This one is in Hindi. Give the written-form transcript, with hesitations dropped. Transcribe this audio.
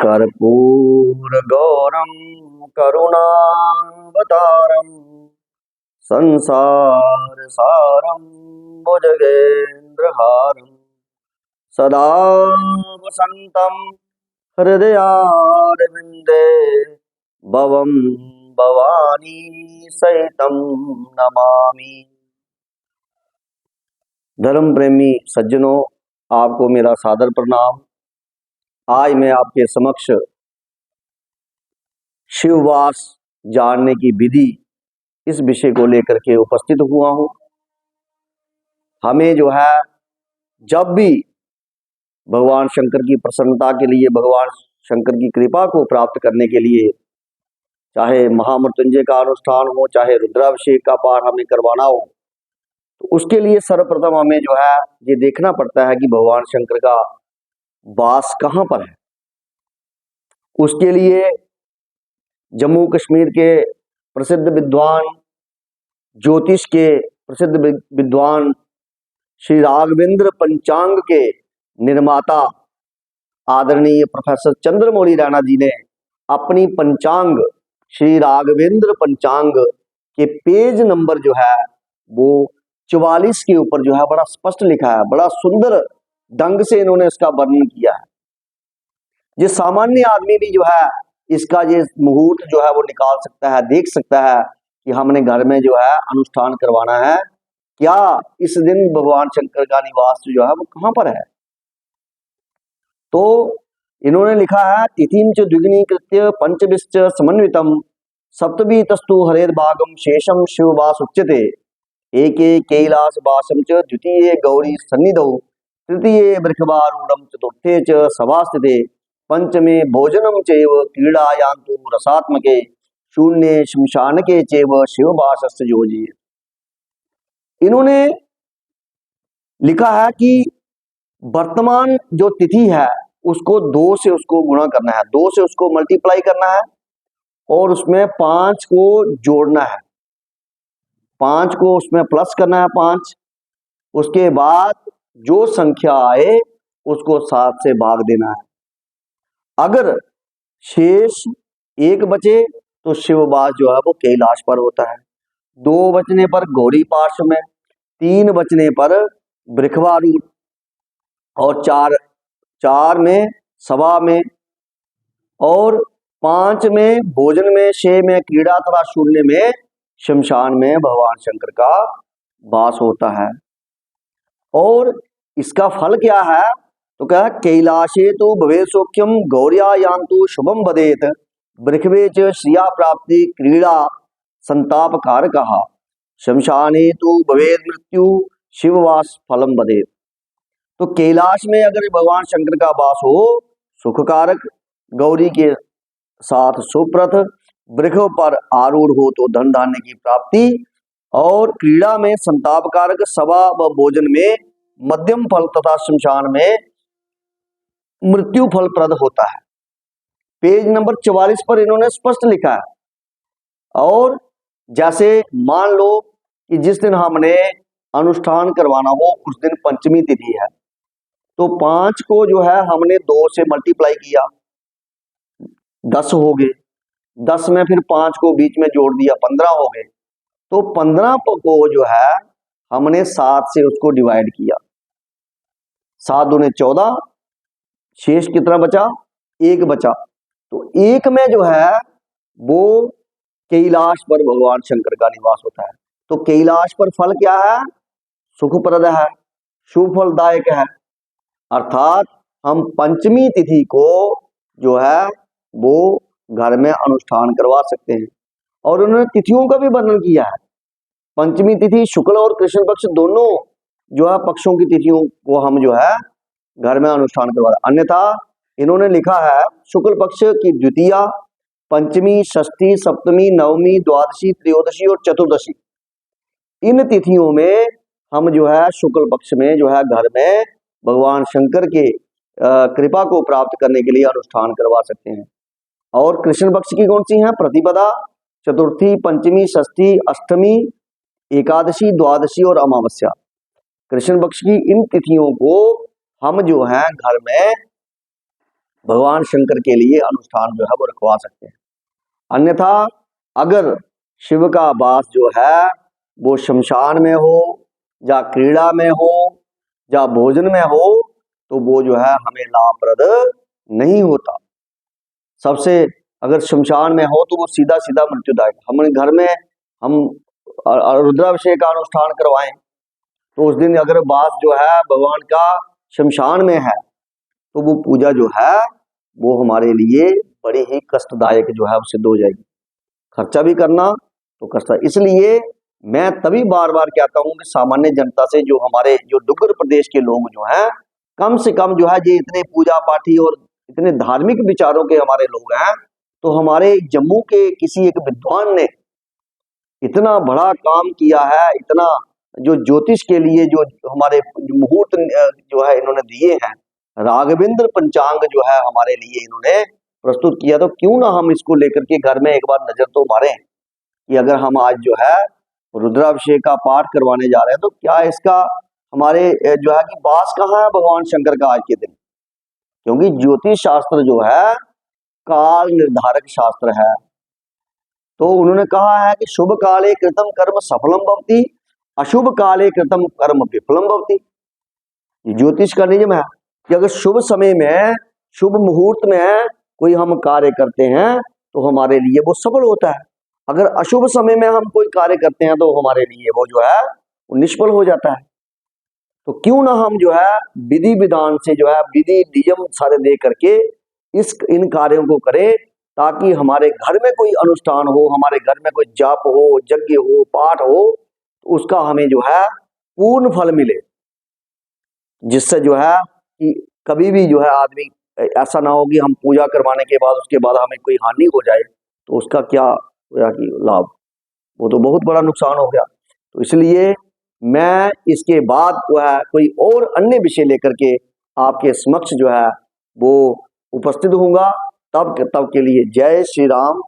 कर्पूरगौरं करुणावतारं संसारसारं भुजगेन्द्रहारं सदा वसन्तं हृदयारविन्दे भवं भवानी सहितं नमामि। धर्म प्रेमी सज्जनों, आपको मेरा सादर प्रणाम। आज मैं आपके समक्ष शिववास जानने की विधि इस विषय को लेकर के उपस्थित हुआ हूं। हमें जो है जब भी भगवान शंकर की प्रसन्नता के लिए, भगवान शंकर की कृपा को प्राप्त करने के लिए, चाहे महामृत्युंजय का अनुष्ठान हो, चाहे रुद्राभिषेक का पाठ हमें करवाना हो, तो उसके लिए सर्वप्रथम हमें जो है ये देखना पड़ता है कि भगवान शंकर का वास कहाँ पर है। उसके लिए जम्मू कश्मीर के प्रसिद्ध विद्वान, ज्योतिष के प्रसिद्ध विद्वान श्री राघवेंद्र पंचांग के निर्माता आदरणीय प्रोफेसर चंद्रमौली राणा जी ने अपनी पंचांग श्री राघवेंद्र पंचांग के पेज नंबर जो है वो 44 के ऊपर जो है बड़ा स्पष्ट लिखा है, बड़ा सुंदर ढंग से इन्होंने इसका वर्णन किया है। ये सामान्य आदमी भी जो है इसका ये मुहूर्त जो है वो निकाल सकता है, देख सकता है कि हमने घर में जो है अनुष्ठान करवाना है, क्या इस दिन भगवान शंकर का निवास जो है वो कहां पर है। तो इन्होंने लिखा है तिथिम च द्विगुणीकृत्य पंचभिश्च समन्वितम सप्तमी तस्तु हरेर्भागम शेषम शिववास उच्यते एके कैलास वासम च द्वितीये गौरी सन्निधौ तृतीये वृषभारूढ़ं चतुर्थे च सभास्थिते पंचमे भोजनम चैव क्रीडायान्तु रसात्मके शून्ये श्मशानके चैव शिववासस्य योजि। इन्होंने लिखा है कि वर्तमान जो तिथि है उसको 2 से उसको गुणा करना है, 2 से उसको मल्टीप्लाई करना है और उसमें 5 को जोड़ना है, 5 को उसमें प्लस करना है 5। उसके बाद जो संख्या आए उसको 7 से भाग देना है। अगर शेष 1 बचे तो शिववास जो है वो कैलाश पर होता है, 2 बचने पर गौरी पार्श्व में, 3 बचने पर वृषभारूढ़ और 4 में सभा में और 5 में भोजन में, 6 में क्रीड़ा तथा शून्य में शमशान में भगवान शंकर का वास होता है। और इसका फल क्या है तो क्या कैलाशे तो भवेत् सौख्यम गौर्या यान्तु शुभम वदेत वृषभे च श्रिया प्राप्ति क्रीड़ा संताप कारकः शमशाने तो भवेत् मृत्यु शिववास फलम वदेत। तो कैलाश में अगर भगवान शंकर का वास हो सुख कारक, गौरी के साथ सुप्रथ, वृषभ पर आरूढ़ हो तो धन धान्य की प्राप्ति, और क्रीड़ा में संताप कारक, सभा व भोजन में मध्यम फल तथा शमशान में मृत्यु फल प्रद होता है। पेज नंबर 44 पर इन्होंने स्पष्ट लिखा है। और जैसे मान लो कि जिस दिन हमने अनुष्ठान करवाना हो उस दिन पंचमी तिथि है, तो 5 को जो है हमने 2 से मल्टीप्लाई किया, 10 हो गए, 10 में फिर 5 को बीच में जोड़ दिया, 15 हो गए। तो 15 को जो है हमने 7 से उसको डिवाइड किया, 7 दूने 14, शेष कितना बचा, 1 बचा। तो 1 में जो है वो कैलाश पर भगवान शंकर का निवास होता है। तो कैलाश पर फल क्या है, सुखप्रद है, शुभ फलदायक है। अर्थात हम पंचमी तिथि को जो है वो घर में अनुष्ठान करवा सकते हैं। और उन्होंने तिथियों का भी वर्णन किया है। पंचमी तिथि शुक्ल और कृष्ण पक्ष दोनों जो है पक्षों की तिथियों को हम जो है घर में अनुष्ठान करवा। अन्यथा इन्होंने लिखा है शुक्ल पक्ष की द्वितीया, पंचमी, षष्ठी, सप्तमी, नवमी, द्वादशी, त्रयोदशी और चतुर्दशी, इन तिथियों में हम जो है शुक्ल पक्ष में जो है घर में भगवान शंकर के कृपा को प्राप्त करने के लिए अनुष्ठान करवा सकते हैं। और कृष्ण पक्ष की कौन सी है, प्रतिपदा, चतुर्थी, पंचमी, षष्ठी, अष्टमी, एकादशी, द्वादशी और अमावस्या। कृष्ण पक्ष की इन तिथियों को हम जो है घर में भगवान शंकर के लिए अनुष्ठान जो है वो रखवा सकते हैं। अन्यथा अगर शिव का वास जो है वो शमशान में हो या क्रीड़ा में हो या भोजन में हो तो वो जो है हमें लाभप्रद नहीं होता। सबसे अगर शमशान में हो तो वो सीधा सीधा मृत्युदायक। हम घर में हम रुद्राभिषेक का अनुष्ठान करवाएं तो उस दिन अगर वास जो है भगवान का शमशान में है तो वो पूजा जो है वो हमारे लिए बड़ी ही कष्टदायक जो है वो सिद्ध हो जाएगी। खर्चा भी करना तो कष्ट। इसलिए मैं तभी बार बार कहता हूं कि सामान्य जनता से जो हमारे जो डुग्गर प्रदेश के लोग जो हैं कम से कम जो है ये इतने पूजा पाठी और इतने धार्मिक विचारों के हमारे लोग हैं, तो हमारे जम्मू के किसी एक विद्वान ने इतना बड़ा काम किया है, इतना जो ज्योतिष के लिए जो हमारे मुहूर्त जो है इन्होंने दिए हैं, राघवेंद्र पंचांग जो है हमारे लिए इन्होंने प्रस्तुत किया। तो क्यों ना हम इसको लेकर के घर में एक बार नजर तो मारें कि अगर हम आज जो है रुद्राभिषेक का पाठ करवाने जा रहे हैं तो क्या इसका हमारे जो है कि वास कहाँ है भगवान शंकर का आज के दिन। क्योंकि ज्योतिष शास्त्र जो है काल निर्धारक शास्त्र है। तो उन्होंने कहा है कि शुभ काले कृतम कर्म सफलम भवति, अशुभ काले कृतम कर्म विफलम भवति। ज्योतिष का नियम है कि अगर शुभ समय में शुभ मुहूर्त में कोई हम कार्य करते हैं तो हमारे लिए वो सफल होता है। अगर अशुभ समय में हम कोई कार्य करते हैं तो हमारे लिए वो जो है वो निष्फल हो जाता है। तो क्यों ना हम जो है विधि विधान से जो है विधि नियम सारे दे करके इन कार्यों को करें, ताकि हमारे घर में कोई अनुष्ठान हो, हमारे घर में कोई जाप हो, यज्ञ हो, पाठ हो, तो उसका हमें जो है पूर्ण फल मिले। जिससे जो है कि कभी भी जो है आदमी ऐसा ना हो कि हम पूजा करवाने के बाद उसके बाद हमें कोई हानि हो जाए तो उसका क्या होया कि लाभ, वो तो बहुत बड़ा नुकसान हो गया। तो इसलिए मैं इसके बाद जो है कोई और अन्य विषय लेकर के आपके समक्ष जो है वो उपस्थित होऊंगा। तब के लिए जय श्री राम,